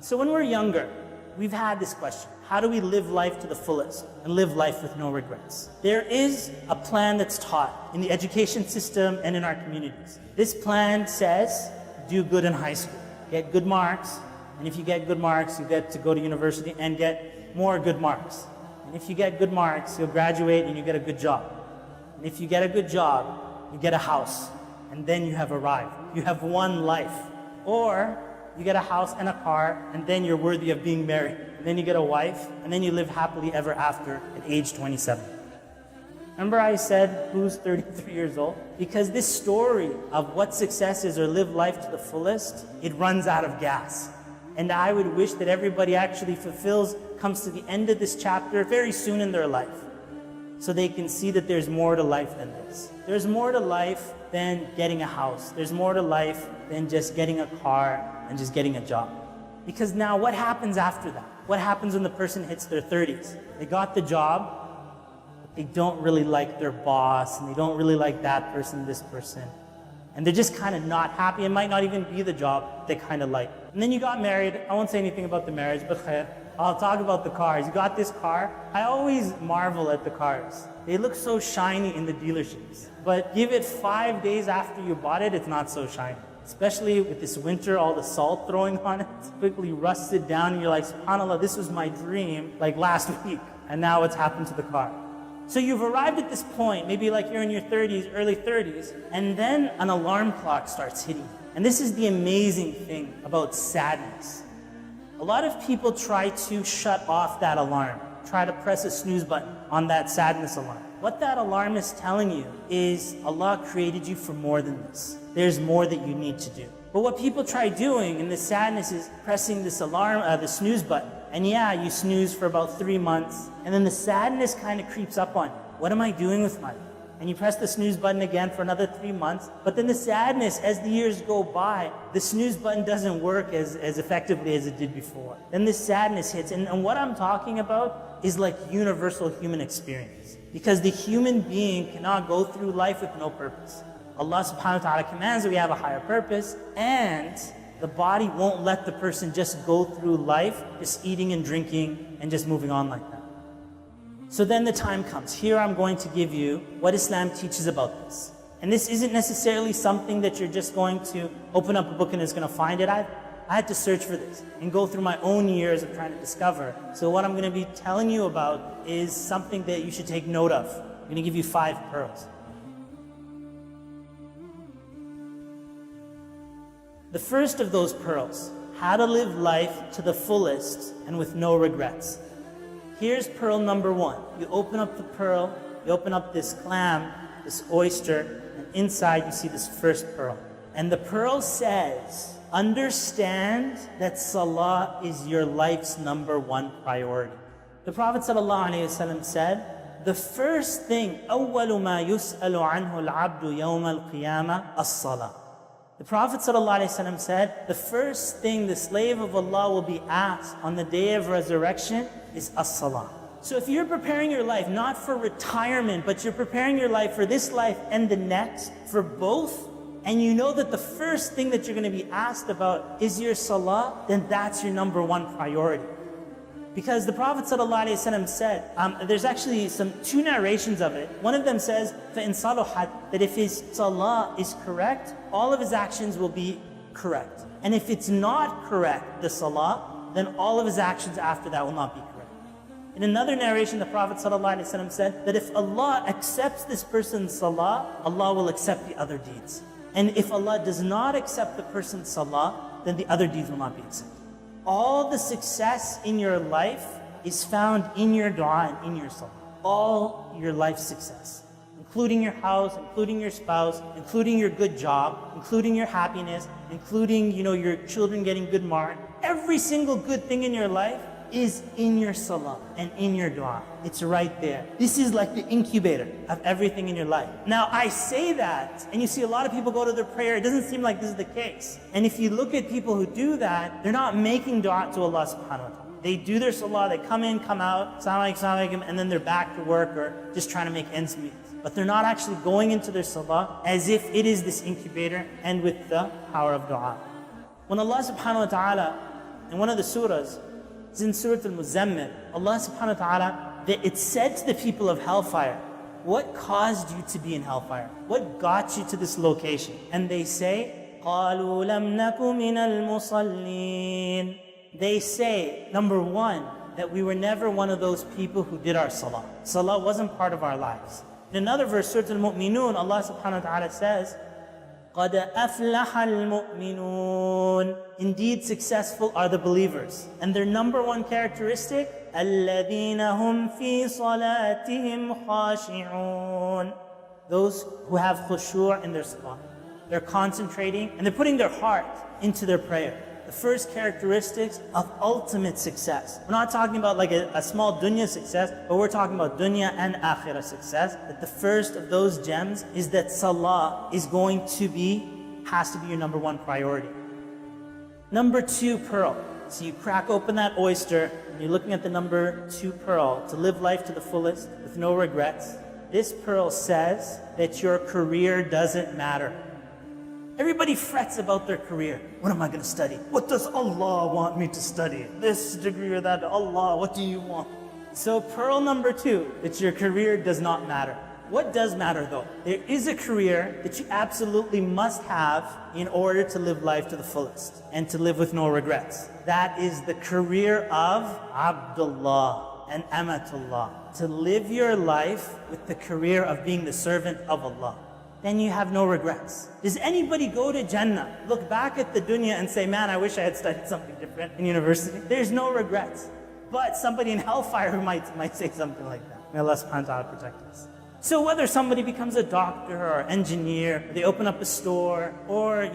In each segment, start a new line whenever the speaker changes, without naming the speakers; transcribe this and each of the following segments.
So when we're younger, we've had this question: how do we live life to the fullest and live life with no regrets? There is a plan that's taught in the education system and in our communities. This plan says, do good in high school, get good marks, and if you get good marks, you get to go to university and get more good marks. And if you get good marks, you'll graduate and you get a good job. And if you get a good job, you get a house, and then you have arrived. You have one life. Or you get a house and a car, and then you're worthy of being married. And then you get a wife, and then you live happily ever after at age 27. Remember I said, who's 33 years old? Because this story of what success is or live life to the fullest, it runs out of gas. And I would wish that everybody actually comes to the end of this chapter very soon in their life, so they can see that there's more to life than this. There's more to life than getting a house. There's more to life than just getting a car and just getting a job. Because now what happens after that? What happens when the person hits their 30s? They got the job, but they don't really like their boss, and they don't really like that person, this person. And they're just kind of not happy. It might not even be the job they kind of like. And then you got married. I won't say anything about the marriage, but khair. I'll talk about the cars. You got this car. I always marvel at the cars. They look so shiny in the dealerships. But give it 5 days after you bought it, it's not so shiny. Especially with this winter, all the salt throwing on it, it's quickly rusted down, and you're like, subhanAllah, this was my dream like last week, and now what's happened to the car? So you've arrived at this point, maybe like you're in your 30s, early 30s, and then an alarm clock starts hitting you. And this is the amazing thing about sadness. A lot of people try to shut off that alarm, try to press a snooze button on that sadness alarm. What that alarm is telling you is Allah created you for more than this. There's more that you need to do. But what people try doing in the sadness is pressing this alarm, the snooze button. And yeah, you snooze for about 3 months, and then the sadness kind of creeps up on you. What am I doing with my life? And you press the snooze button again for another 3 months, but then the sadness, as the years go by, the snooze button doesn't work as effectively as it did before. Then this sadness hits, and what I'm talking about is like universal human experience. Because the human being cannot go through life with no purpose. Allah subhanahu wa ta'ala commands that we have a higher purpose, and the body won't let the person just go through life, just eating and drinking and just moving on like that. So then the time comes. Here I'm going to give you what Islam teaches about this. And this isn't necessarily something that you're just going to open up a book and it's going to find it. I had to search for this and go through my own years of trying to discover. So what I'm going to be telling you about is something that you should take note of. I'm going to give you 5 pearls. The first of those pearls, how to live life to the fullest and with no regrets. Here's pearl number 1. You open up the pearl, you open up this clam, this oyster, and inside you see this first pearl. And the pearl says, understand that salah is your life's number 1 priority. The Prophet ﷺ said, the first thing, أَوَّلُ مَا يُسْأَلُ عَنْهُ الْعَبْدُ يَوْمَ الْقِيَامَةِ الصَّلَاةِ. The Prophet ﷺ said, the first thing the slave of Allah will be asked on the day of resurrection is as-salah. So if you're preparing your life not for retirement, but you're preparing your life for this life and the next, for both, and you know that the first thing that you're going to be asked about is your salah, then that's your number 1 priority. Because the Prophet ﷺ said, there's actually 2 narrations of it. One of them says, فَإِنْ صَلُحَتْ, that if his salah is correct, all of his actions will be correct. And if it's not correct, the salah, then all of his actions after that will not be correct. In another narration, the Prophet ﷺ said that if Allah accepts this person's salah, Allah will accept the other deeds. And if Allah does not accept the person's salah, then the other deeds will not be accepted. All the success in your life is found in your dua and in your salah. All your life success, including your house, including your spouse, including your good job, including your happiness, including your children getting good marks. Every single good thing in your life is in your salah and in your dua. It's right there. This is like the incubator of everything in your life. Now I say that, and you see a lot of people go to their prayer, it doesn't seem like this is the case. And if you look at people who do that, they're not making dua to Allah subhanahu wa ta'ala. They do their salah, they come in, come out, Assalamu alaikum, and then they're back to work or just trying to make ends meet. But they're not actually going into their salah as if it is this incubator and with the power of dua. When Allah subhanahu wa ta'ala in one of the surahs, it's in Surah Al-Muzammil, Allah subhanahu wa ta'ala, that it said to the people of hellfire, what caused you to be in hellfire? What got you to this location? And they say, قَالُوا لَمْ نَكُ مِنَ الْمُصَلِّينَ. They say, number one, that we were never one of those people who did our salah. Salah wasn't part of our lives. In another verse, Surah Al-Mu'minun, Allah subhanahu wa ta'ala says, قَدْ أَفْلَحَ الْمُؤْمِنُونَ. Indeed, successful are the believers. And their number one characteristic, الَّذِينَ هُمْ فِي صَلَاتِهِمْ خَاشِعُونَ. Those who have khushu' in their salah. They're concentrating and they're putting their heart into their prayer. The first characteristics of ultimate success. We're not talking about like a small dunya success, but we're talking about dunya and akhirah success. That the first of those gems is that salah is has to be your number one priority. Number two, pearl. So you crack open that oyster, and you're looking at the number two pearl, to live life to the fullest with no regrets. This pearl says that your career doesn't matter. Everybody frets about their career. What am I going to study? What does Allah want me to study? This degree or that? Allah, what do you want? So pearl number two, that your career does not matter. What does matter though? There is a career that you absolutely must have in order to live life to the fullest and to live with no regrets. That is the career of Abdullah and Amatullah. To live your life with the career of being the servant of Allah. Then you have no regrets. Does anybody go to Jannah, look back at the dunya and say, man, I wish I had studied something different in university? There's no regrets. But somebody in hellfire who might say something like that. May Allah subhanahu wa ta'ala protect us. So whether somebody becomes a doctor or engineer, or they open up a store, or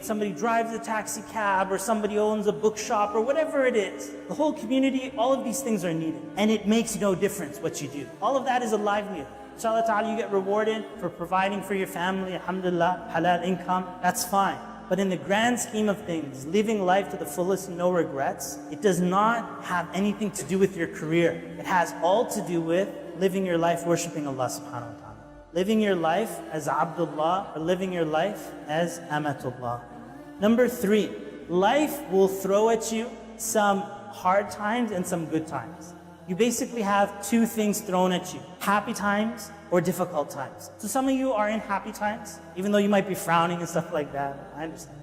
somebody drives a taxi cab, or somebody owns a bookshop, or whatever it is, the whole community, all of these things are needed. And it makes no difference what you do. All of that is a livelihood. Inshallah ta'ala, you get rewarded for providing for your family, alhamdulillah, halal income, that's fine. But in the grand scheme of things, living life to the fullest and no regrets, it does not have anything to do with your career. It has all to do with living your life worshiping Allah subhanahu wa ta'ala. Living your life as Abdullah, or living your life as Amatullah. Number three, life will throw at you some hard times and some good times. You basically have two things thrown at you, happy times or difficult times. So some of you are in happy times, even though you might be frowning and stuff like that, I understand.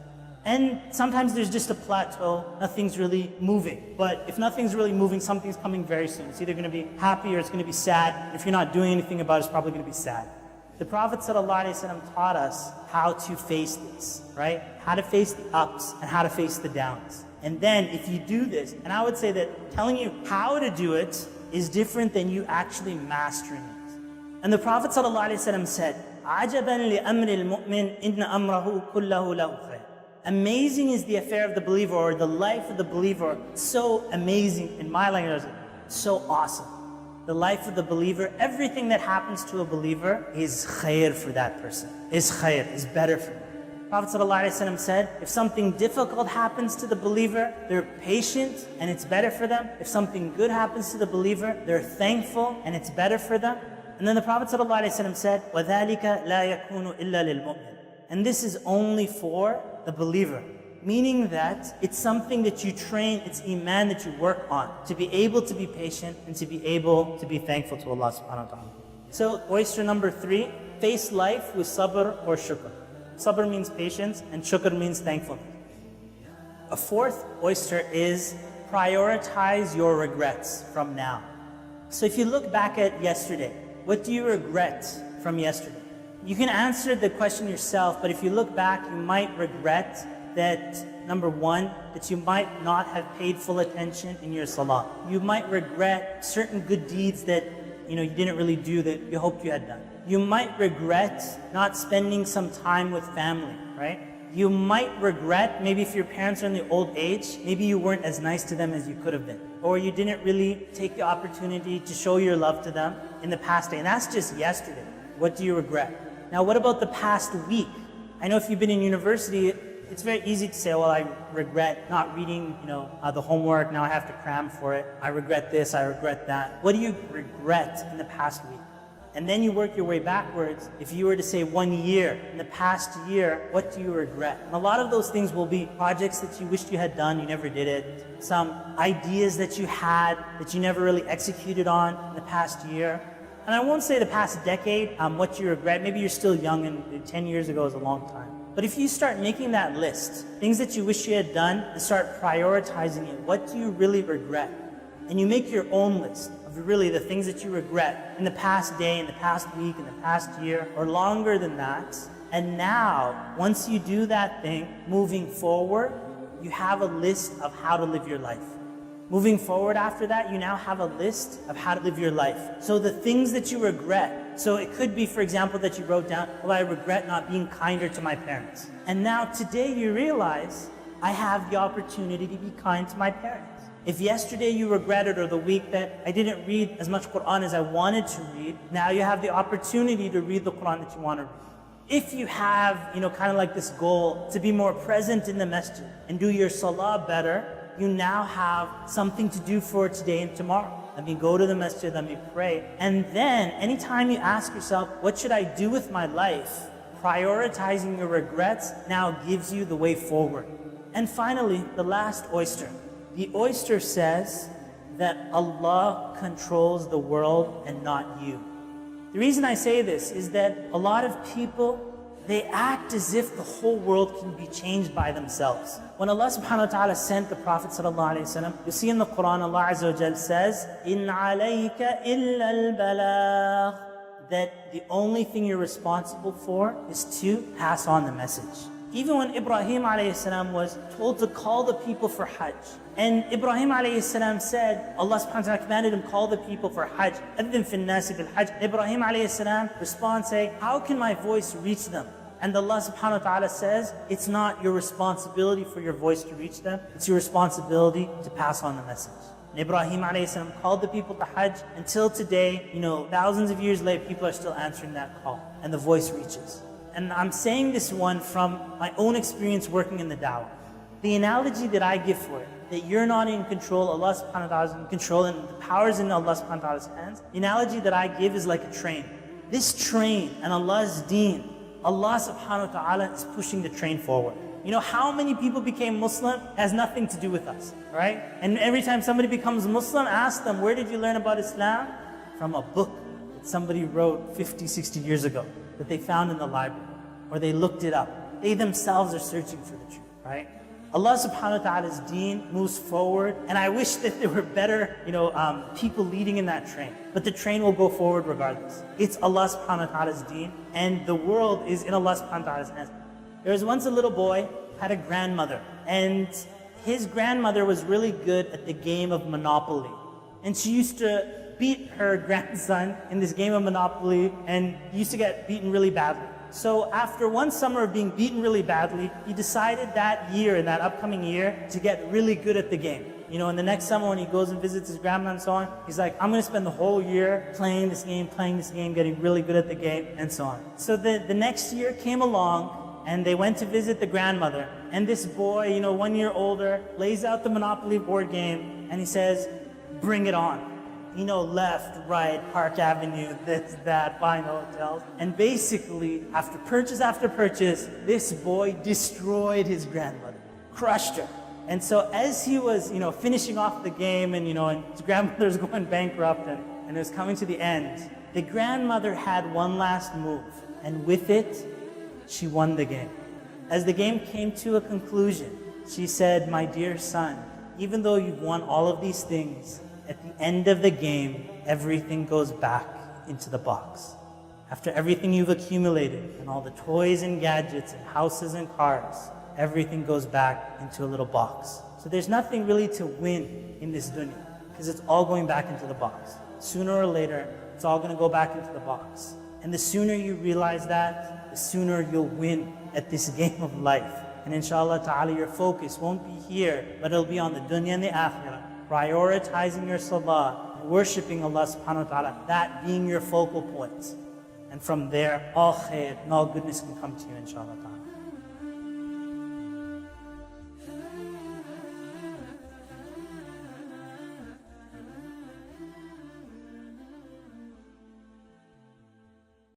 And sometimes there's just a plateau, nothing's really moving. But if nothing's really moving, something's coming very soon. It's either going to be happy or it's going to be sad. If you're not doing anything about it, it's probably going to be sad. The Prophet ﷺ taught us how to face this, right? How to face the ups and how to face the downs. And then if you do this, and I would say that telling you how to do it is different than you actually mastering it. And the Prophet ﷺ said, عَجَبًا لِأَمْرِ الْمُؤْمِنِ إِنَّ أَمْرَهُ كُلَّهُ لَهُ خَيْرٌ. Amazing is the affair of the believer, or the life of the believer. So amazing, in my language, so awesome. The life of the believer, everything that happens to a believer is khair for that person. Is khair, is better for them. Prophet ﷺ said, if something difficult happens to the believer, they're patient and it's better for them. If something good happens to the believer, they're thankful and it's better for them. And then the Prophet ﷺ said, وَذَلِكَ لَا يَكُونُ إِلَّا لِلْمُؤْمِنِ. And this is only for the believer. Meaning that it's something that you train, it's iman that you work on, to be able to be patient and to be able to be thankful to Allah subhanahu wa ta'ala. So oyster number three, face life with sabr or shukr. Sabr means patience and shukr means thankfulness. A fourth oyster is prioritize your regrets from now. So if you look back at yesterday, what do you regret from yesterday? You can answer the question yourself, but if you look back, you might regret that, number one, that you might not have paid full attention in your salah. You might regret certain good deeds that you didn't really do that you hoped you had done. You might regret not spending some time with family, right? You might regret, maybe if your parents are in the old age, maybe you weren't as nice to them as you could have been. Or you didn't really take the opportunity to show your love to them in the past day. And that's just yesterday. What do you regret? Now, what about the past week? I know if you've been in university, it's very easy to say, well, I regret not reading, the homework. Now I have to cram for it. I regret this, I regret that. What do you regret in the past week? And then you work your way backwards. If you were to say 1 year, in the past year, what do you regret? And a lot of those things will be projects that you wished you had done, you never did it. Some ideas that you had that you never really executed on in the past year. And I won't say the past decade, what you regret. Maybe you're still young and 10 years ago is a long time. But if you start making that list, things that you wish you had done, and start prioritizing it, what do you really regret? And you make your own list of really the things that you regret in the past day, in the past week, in the past year, or longer than that. And now, once you do that thing, moving forward, you have a list of how to live your life. Moving forward after that, you now have a list of how to live your life. So the things that you regret, so it could be, for example, that you wrote down, well, I regret not being kinder to my parents. And now today you realize, I have the opportunity to be kind to my parents. If yesterday you regretted, or the week that I didn't read as much Quran as I wanted to read, now you have the opportunity to read the Quran that you want to read. If you have, kind of like this goal to be more present in the masjid and do your salah better, you now have something to do for today and tomorrow. Let me go to the masjid, let me pray. And then anytime you ask yourself, what should I do with my life? Prioritizing your regrets now gives you the way forward. And finally, the last oyster. The oyster says that Allah controls the world and not you. The reason I say this is that a lot of people, they act as if the whole world can be changed by themselves. When Allah subhanahu wa ta'ala sent the Prophet sallallahu alayhi wa sallam, you see in the Quran, Allah Azza wa Jal says, إِنْ عَلَيْكَ إِلَّا الْبَلَاغِ, that the only thing you're responsible for is to pass on the message. Even when Ibrahim alayhi salam was told to call the people for Hajj, and Ibrahim alayhi salam said, Allah subhanahu wa ta'ala commanded him, call the people for Hajj, أَذِّن فِي النَّاسِ بِالْحَجِّ. Ibrahim alayhi salam responds saying, how can my voice reach them? And Allah subhanahu wa ta'ala says, it's not your responsibility for your voice to reach them, it's your responsibility to pass on the message. And Ibrahim alayhi salam called the people to Hajj. Until today, thousands of years later, people are still answering that call, and the voice reaches. And I'm saying this one from my own experience working in the da'wah. The analogy that I give for it, that you're not in control, Allah subhanahu wa ta'ala is in control, and the power is in Allah subhanahu wa ta'ala's hands. The analogy that I give is like a train. This train and Allah's deen, Allah subhanahu wa ta'ala is pushing the train forward. How many people became Muslim has nothing to do with us, right? And every time somebody becomes Muslim, ask them, where did you learn about Islam? From a book that somebody wrote 50, 60 years ago, that they found in the library, or they looked it up. They themselves are searching for the truth, right? Allah subhanahu wa ta'ala's deen moves forward, and I wish that there were better, people leading in that train. But the train will go forward regardless. It's Allah subhanahu wa ta'ala's deen, and the world is in Allah subhanahu wa ta'ala's hands. There was once a little boy, had a grandmother, and his grandmother was really good at the game of Monopoly. And she used to beat her grandson in this game of Monopoly, and he used to get beaten really badly. So after one summer of being beaten really badly, he decided that year, in that upcoming year, to get really good at the game. In the next summer when he goes and visits his grandma and so on, he's like, I'm going to spend the whole year playing this game, getting really good at the game, and so on. So the next year came along, and they went to visit the grandmother. And this boy, 1 year older, lays out the Monopoly board game, and he says, bring it on. Left, right, Park Avenue, this, that, buying hotels. And basically, after purchase, this boy destroyed his grandmother, crushed her. And so as he was, finishing off the game, and his grandmother was going bankrupt, and it was coming to the end, the grandmother had one last move, and with it, she won the game. As the game came to a conclusion, she said, my dear son, even though you've won all of these things, at the end of the game, everything goes back into the box. After everything you've accumulated, and all the toys and gadgets and houses and cars, everything goes back into a little box. So there's nothing really to win in this dunya, because it's all going back into the box. Sooner or later, it's all going to go back into the box. And the sooner you realize that, the sooner you'll win at this game of life. And inshallah ta'ala, your focus won't be here, but it'll be on the dunya and the akhirah. Prioritizing your salah, worshipping Allah subhanahu wa ta'ala, that being your focal point. And from there, all khair and all goodness can come to you, inshallah ta'ala.